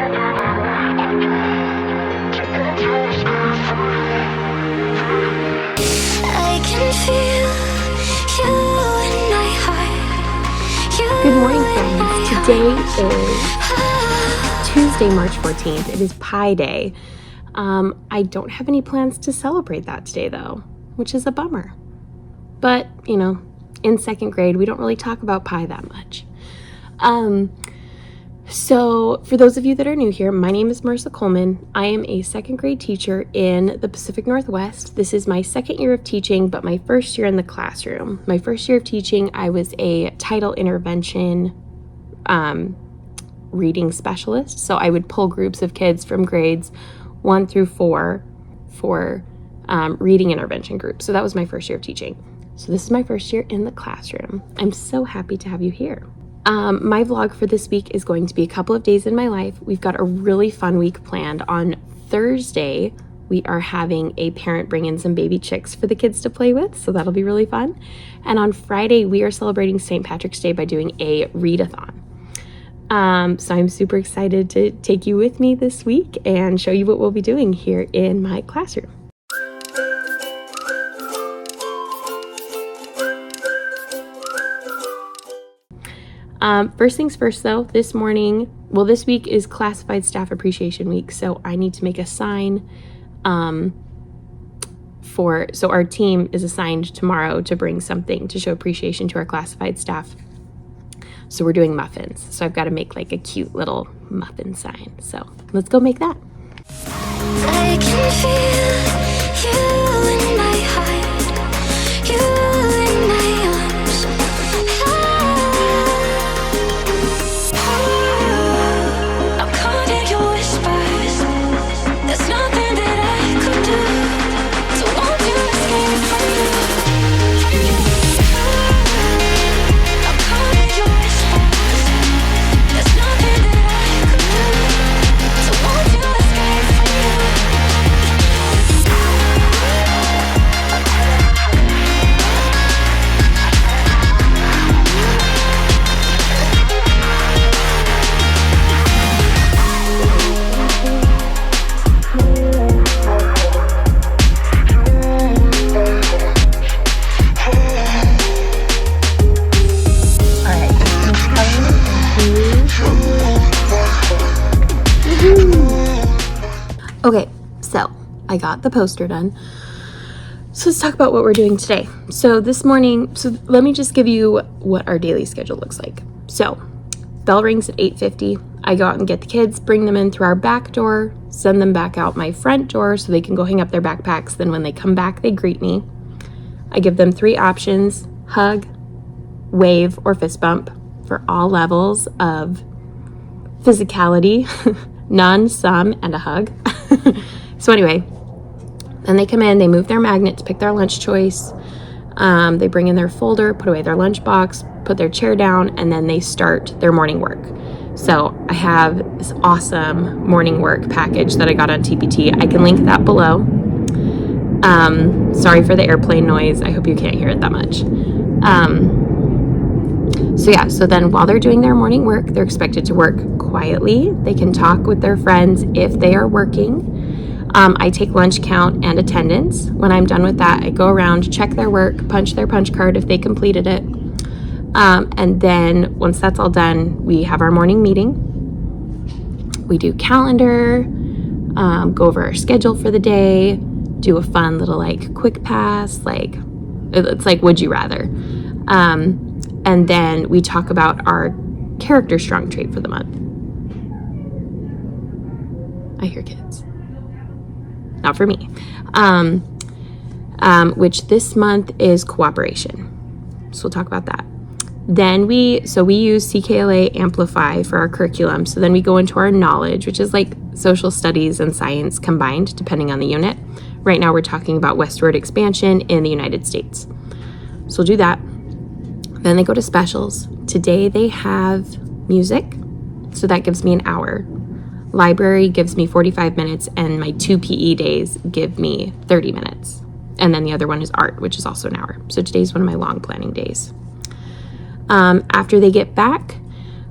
Good morning, friends. Today is Tuesday, March 14th. It is Pi Day. I don't have any plans to celebrate that today, though, which is a bummer. But, in second grade, we don't really talk about pie that much. So for those of you that are new here, my name is Marissa Coleman. I am a second grade teacher in the Pacific Northwest. This is my second year of teaching, but my first year in the classroom. My first year of teaching, I was a title intervention reading specialist. So I would pull groups of kids from grades 1 through 4 for reading intervention groups. So that was my first year of teaching. So this is my first year in the classroom. I'm so happy to have you here. My vlog for this week is going to be a couple of days in my life. We've got a really fun week planned. On Thursday, we are having a parent bring in some baby chicks for the kids to play with, so that'll be really fun. And on Friday, we are celebrating St. Patrick's Day by doing a read-a-thon. So I'm super excited to take you with me this week and show you what we'll be doing here in my classroom. First things first though, this week is Classified Staff Appreciation Week, so I need to make a sign so our team is assigned tomorrow to bring something to show appreciation to our classified staff. So we're doing muffins, so I've got to make like a cute little muffin sign. So let's go make that. I can feel you in my heart, you in my arms. I'm caught in your whispers. There's nothing that I could do. So won't you escape from you? I'm caught in your whispers. There's nothing that I could do. So won't you escape from you? Okay, so I got the poster done. So let's talk about what we're doing today. So this morning, let me just give you what our daily schedule looks like. So bell rings at 8:50. I go out and get the kids, bring them in through our back door, send them back out my front door so they can go hang up their backpacks. Then when they come back, they greet me. I give them 3 options: hug, wave, or fist bump for all levels of physicality. None, some, and a hug. So anyway, then they come in, they move their magnet to pick their lunch choice. They bring in their folder, put away their lunchbox, put their chair down, and then they start their morning work. So I have this awesome morning work package that I got on TPT. I can link that below. Sorry for the airplane noise. I hope you can't hear it that much. So then while they're doing their morning work, they're expected to work quietly. They can talk with their friends if they are working. I take lunch count and attendance. When I'm done with that, I go around, check their work, punch their punch card if they completed it. And then once that's all done, we have our morning meeting. We do calendar, go over our schedule for the day, do a fun little quick pass, it's like would you rather. And then we talk about our character strong trait for the month. I hear kids. Not for me. Which this month is cooperation. So we'll talk about that. Then we use CKLA Amplify for our curriculum. So then we go into our knowledge, which is like social studies and science combined, depending on the unit. Right now we're talking about westward expansion in the United States. So we'll do that. Then they go to specials. Today they have music, so that gives me an hour. Library gives me 45 minutes, and my 2 PE days give me 30 minutes. And then the other one is art, which is also an hour. So today's one of my long planning days. After they get back,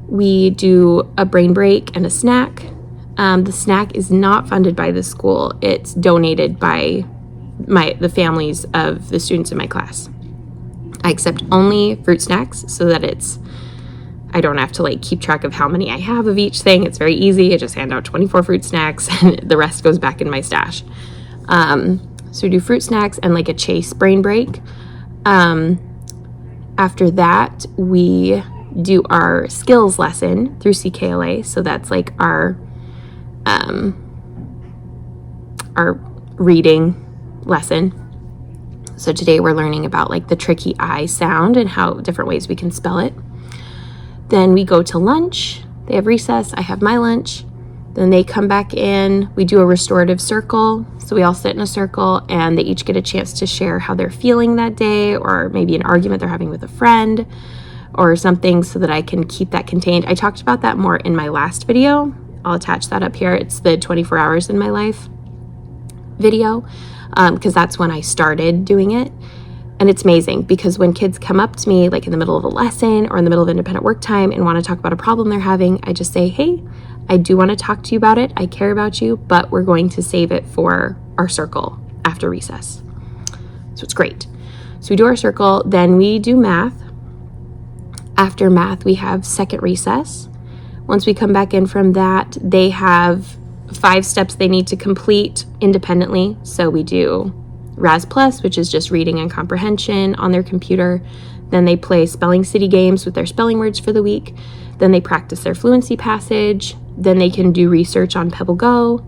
we do a brain break and a snack. The snack is not funded by the school. It's donated by the families of the students in my class. I accept only fruit snacks so that I don't have to like keep track of how many I have of each thing. It's very easy. I just hand out 24 fruit snacks and the rest goes back in my stash. So we do fruit snacks and like a Chase brain break. After that, we do our skills lesson through CKLA. So that's like our reading lesson. So today we're learning about like the tricky I sound and how different ways we can spell it. Then we go to lunch. They have recess. I have my lunch. Then they come back in. We do a restorative circle. So we all sit in a circle and they each get a chance to share how they're feeling that day, or maybe an argument they're having with a friend or something, so that I can keep that contained. I talked about that more in my last video. I'll attach that up here. It's the 24 hours in my life video, because that's when I started doing it. And it's amazing because when kids come up to me like in the middle of a lesson or in the middle of independent work time and want to talk about a problem they're having, I just say, hey, I do want to talk to you about it. I care about you, but we're going to save it for our circle after recess. So it's great. So we do our circle, then we do math. After math, we have second recess. Once we come back in from that, they have 5 steps they need to complete independently. So we do Raz Plus, which is just reading and comprehension on their computer. Then they play spelling city games with their spelling words for the week. Then they practice their fluency passage. Then they can do research on Pebble Go,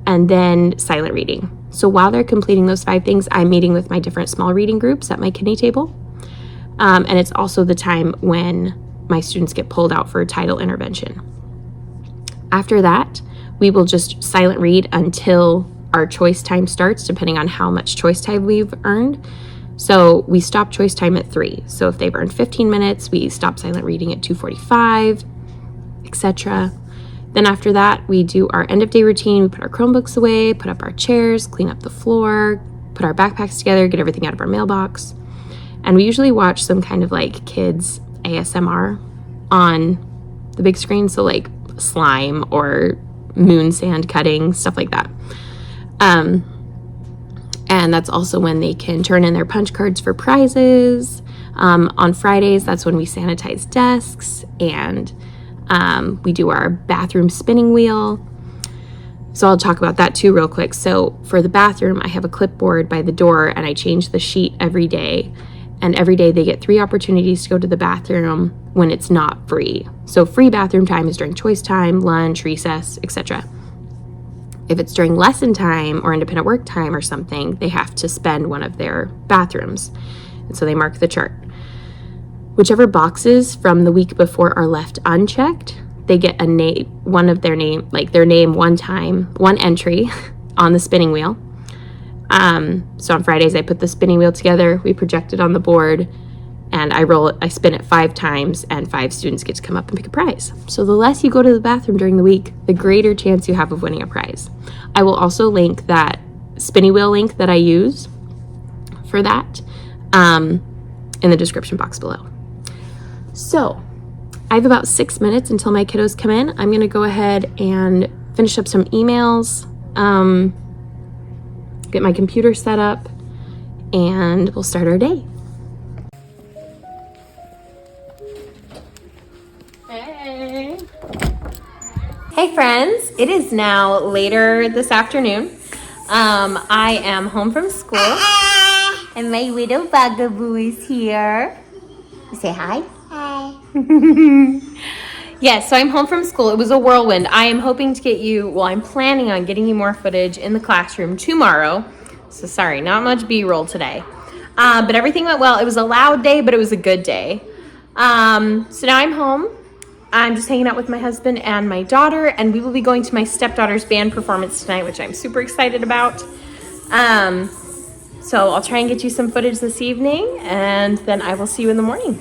and then silent reading. So while they're completing those 5 things, I'm meeting with my different small reading groups at my kidney table. And it's also the time when my students get pulled out for a title intervention. After that, we will just silent read until our choice time starts, depending on how much choice time we've earned. So we stop choice time at 3. So if they've earned 15 minutes, we stop silent reading at 2:45, etc. Then after that, we do our end of day routine. We put our Chromebooks away, put up our chairs, clean up the floor, put our backpacks together, get everything out of our mailbox. And we usually watch some kind of like kids ASMR on the big screen. So like slime or moon sand cutting, stuff like that. And that's also when they can turn in their punch cards for prizes. On Fridays, that's when we sanitize desks, and we do our bathroom spinning wheel. So I'll talk about that too real quick. So for the bathroom, I have a clipboard by the door and I change the sheet every day. And every day they get 3 opportunities to go to the bathroom when it's not free. So free bathroom time is during choice time, lunch, recess, etc. If it's during lesson time or independent work time or something, they have to spend one of their bathrooms. And so they mark the chart. Whichever boxes from the week before are left unchecked, they get a name, their name one time, one entry on the spinning wheel. So on Fridays, I put the spinning wheel together, we project it on the board, and I spin it 5 times, and 5 students get to come up and pick a prize. So the less you go to the bathroom during the week, the greater chance you have of winning a prize. I will also link that spinning wheel link that I use for that in the description box below. So I have about 6 minutes until my kiddos come in. I'm going to go ahead and finish up some emails, get my computer set up, and we'll start our day. Hey friends, it is now later this afternoon. I am home from school and my little bugaboo is here. Say hi. Hi. Yes, so I'm home from school. It was a whirlwind. I am hoping to get you, I'm planning on getting you more footage in the classroom tomorrow. So sorry, not much B-roll today. But everything went well. It was a loud day, but it was a good day. So now I'm home. I'm just hanging out with my husband and my daughter, and we will be going to my stepdaughter's band performance tonight, which I'm super excited about. So I'll try and get you some footage this evening, and then I will see you in the morning.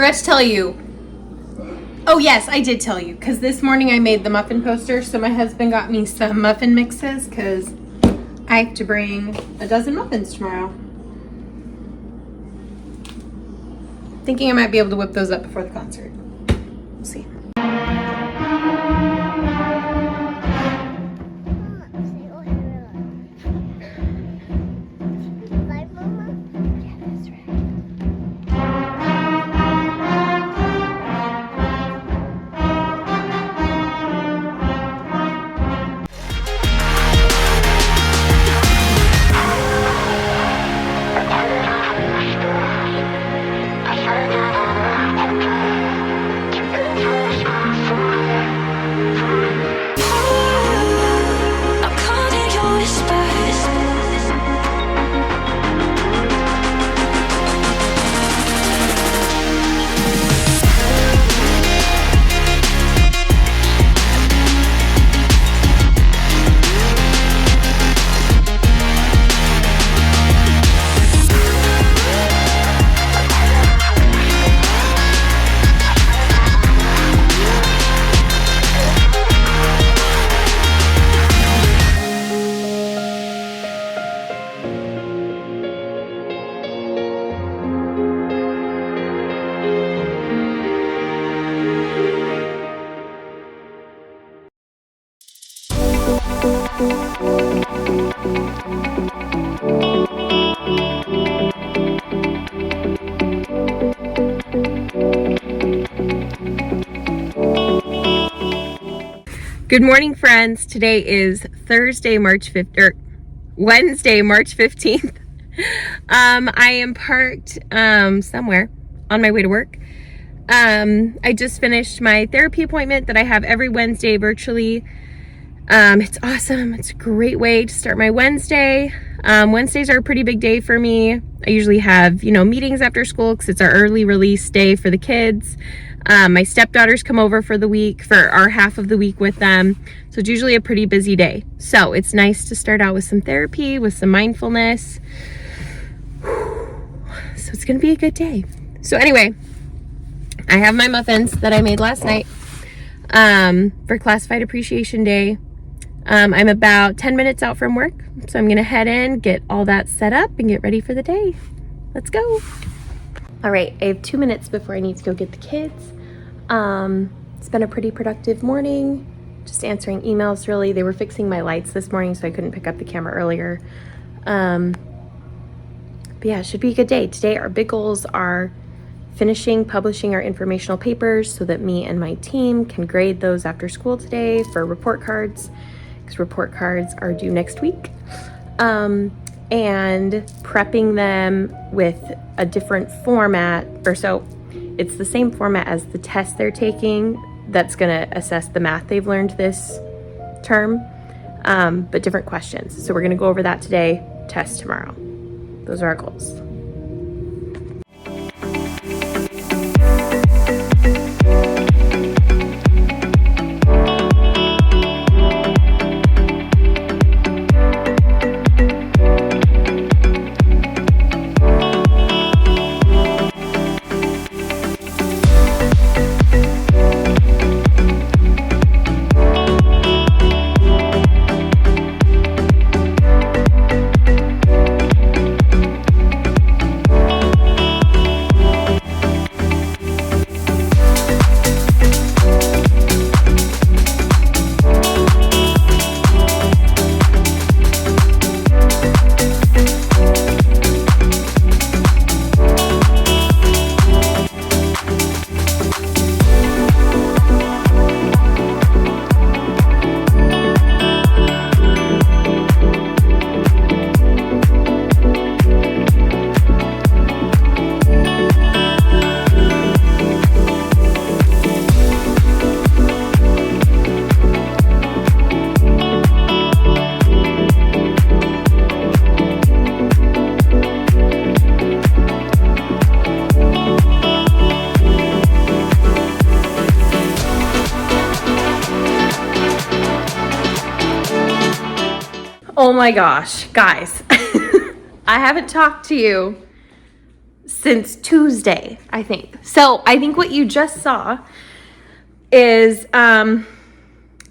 forgot to tell you. Oh yes, I did tell you, because this morning I made the muffin poster, so my husband got me some muffin mixes, because I have to bring a dozen muffins tomorrow. Thinking I might be able to whip those up before the concert. We'll see. Good morning, friends. Today is Thursday, March 5th, or Wednesday, March 15th. I am parked somewhere on my way to work. I just finished my therapy appointment that I have every Wednesday virtually. It's awesome. It's a great way to start my Wednesday. Wednesdays are a pretty big day for me. I usually have, meetings after school because it's our early release day for the kids. My stepdaughters come over for the week, for our half of the week with them. So it's usually a pretty busy day. So it's nice to start out with some therapy, with some mindfulness. So it's going to be a good day. So anyway, I have my muffins that I made last night for Classified Appreciation Day. I'm about 10 minutes out from work, so I'm gonna head in, get all that set up, and get ready for the day. Let's go. All right, I have 2 minutes before I need to go get the kids. It's been a pretty productive morning, just answering emails really. They were fixing my lights this morning, so I couldn't pick up the camera earlier. But yeah, it should be a good day. Today, our big goals are publishing our informational papers so that me and my team can grade those after school today for report cards, because report cards are due next week, and prepping them with a different format, so it's the same format as the test they're taking that's going to assess the math they've learned this term, but different questions. So we're going to go over that today, test tomorrow. Those are our goals. Oh my gosh, guys, I haven't talked to you since Tuesday, I think. So I think what you just saw is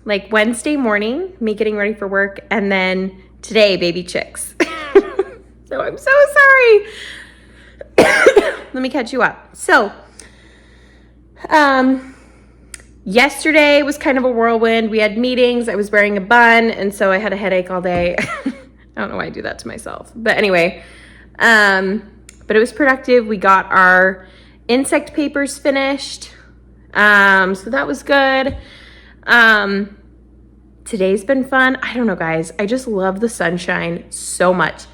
like Wednesday morning, me getting ready for work, and then today, baby chicks. So I'm so sorry. Let me catch you up. So, yesterday was kind of a whirlwind. We had meetings. I was wearing a bun, and so I had a headache all day. I don't know why I do that to myself. But anyway, but it was productive. We got our insect papers finished. So that was good. Today's been fun. I don't know, guys. I just love the sunshine so much.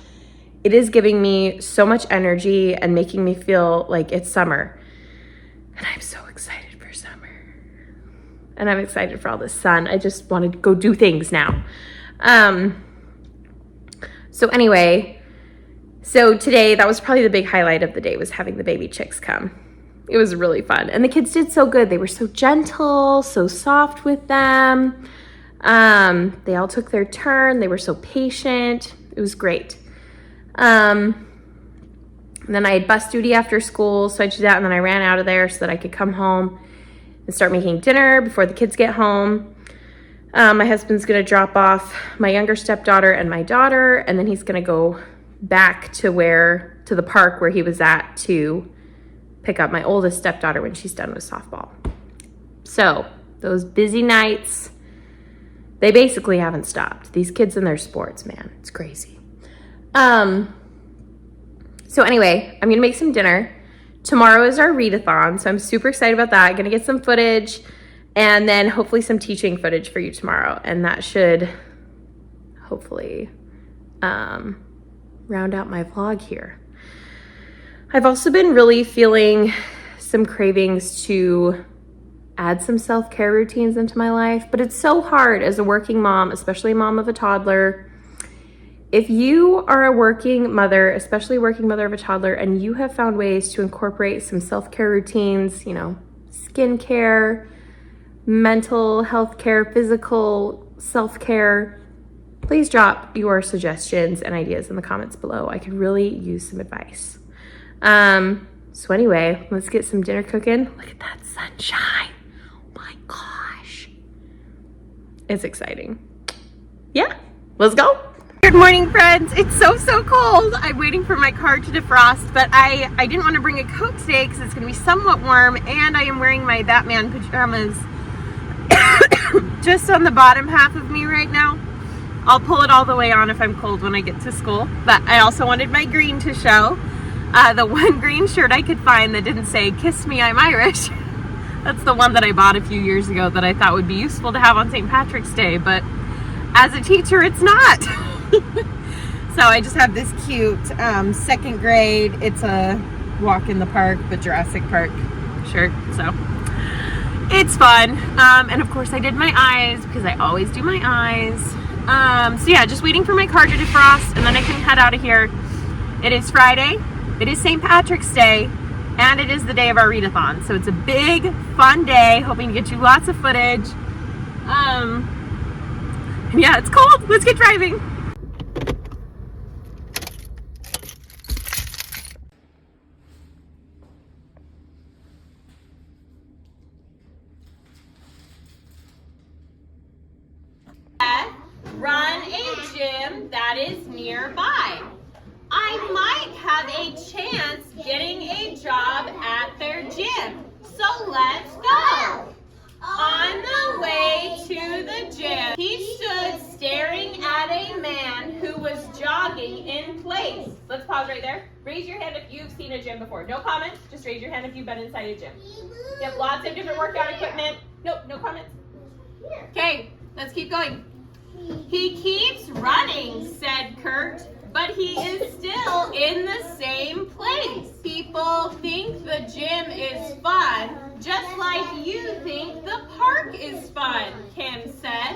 It is giving me so much energy and making me feel like it's summer. And I'm so excited for summer. And I'm excited for all this sun. I just want to go do things now. So anyway, so today, that was probably the big highlight of the day, was having the baby chicks come. It was really fun. And the kids did so good. They were so gentle, so soft with them. They all took their turn. They were so patient. It was great. And then I had bus duty after school, so I did that, and then I ran out of there so that I could come home and start making dinner before the kids get home. My husband's gonna drop off my younger stepdaughter and my daughter, and then he's gonna go back to the park where he was at to pick up my oldest stepdaughter when she's done with softball. So those busy nights, they basically haven't stopped. These kids and their sports, man, it's crazy. So anyway, I'm gonna make some dinner. Tomorrow is our read-a-thon, so I'm super excited about that. I'm gonna get some footage and then hopefully some teaching footage for you tomorrow. And that should hopefully round out my vlog here. I've also been really feeling some cravings to add some self-care routines into my life, but it's so hard as a working mom, especially a mom of a toddler. If you are a working mother, especially a working mother of a toddler, and you have found ways to incorporate some self-care routines, you know, skincare, mental health care, physical self-care, please drop your suggestions and ideas in the comments below. I could really use some advice. So anyway, let's get some dinner cooking. Look at that sunshine. Oh my gosh. It's exciting. Yeah, let's go. Good morning, friends. It's so cold. I'm waiting for my car to defrost, but I didn't want to bring a coat today because it's going to be somewhat warm, and I am wearing my Batman pajamas just on the bottom half of me right now. I'll pull it all the way on if I'm cold when I get to school, but I also wanted my green to show. The one green shirt I could find that didn't say, "Kiss me, I'm Irish." That's the one that I bought a few years ago that I thought would be useful to have on St. Patrick's Day, but as a teacher, it's not. So I just have this cute second grade, it's a walk in the park, but Jurassic Park shirt, so it's fun. And of course I did my eyes because I always do my eyes. So yeah, just waiting for my car to defrost and then I can head out of here. It is Friday, it is St. Patrick's Day, and it is the day of our read-a-thon. So it's a big, fun day, hoping to get you lots of footage. Yeah, it's cold, let's get driving. Run a gym that is nearby. I might have a chance getting a job at their gym. So let's go. On the way to the gym, he stood staring at a man who was jogging in place. Let's pause right there. Raise your hand if you've seen a gym before. No comments, just raise your hand if you've been inside a gym. Yep, lots of different workout equipment. Nope, no comments. Okay, let's keep going. He keeps running, said Kurt, but he is still in the same place. People think the gym is fun, just like you think the park is fun, Kim said.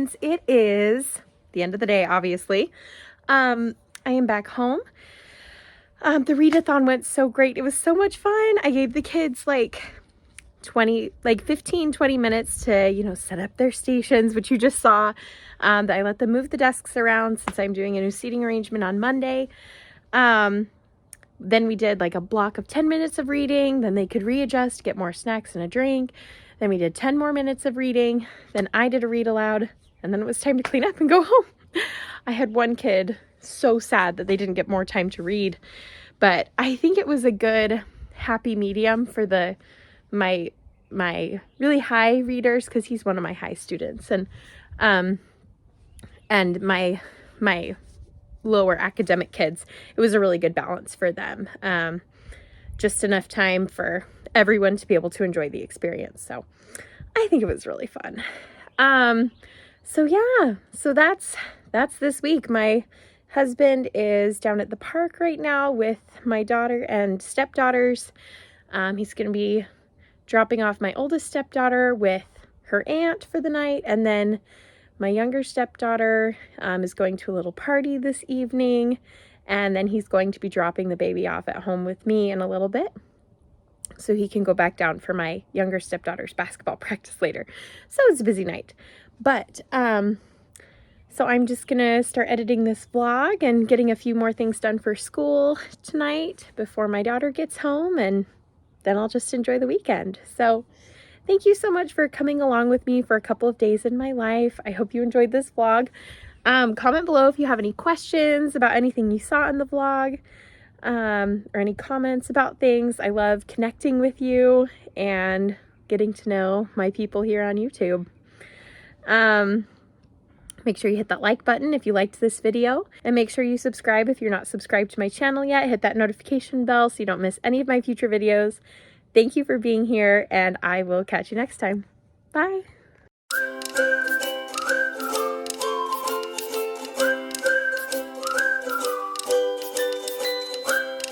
friends, it is the end of the day, obviously. I am back home. The read-a-thon went so great. It was so much fun. I gave the kids like 15, 20 minutes to, set up their stations, which you just saw. I let them move the desks around since I'm doing a new seating arrangement on Monday. Then we did like a block of 10 minutes of reading. Then they could readjust, get more snacks and a drink. Then we did 10 more minutes of reading. Then I did a read aloud. And then it was time to clean up and go home. I had one kid so sad that they didn't get more time to read. But I think it was a good happy medium for my really high readers, because he's one of my high students, and my lower academic kids. It was a really good balance for them. Just enough time for everyone to be able to enjoy the experience. So I think it was really fun. So yeah, so that's this week. My husband is down at the park right now with my daughter and stepdaughters. He's going to be dropping off my oldest stepdaughter with her aunt for the night, and then my younger stepdaughter is going to a little party this evening, and then he's going to be dropping the baby off at home with me in a little bit so he can go back down for my younger stepdaughter's basketball practice later. So it's a busy night. But so I'm just gonna start editing this vlog and getting a few more things done for school tonight before my daughter gets home, and then I'll just enjoy the weekend. So thank you so much for coming along with me for a couple of days in my life. I hope you enjoyed this vlog. Comment below if you have any questions about anything you saw in the vlog, or any comments about things. I love connecting with you and getting to know my people here on YouTube. Make sure you hit that like button if you liked this video, and make sure you subscribe if you're not subscribed to my channel yet. Hit that notification bell so you don't miss any of my future videos. Thank you for being here, and I will catch you next time. Bye.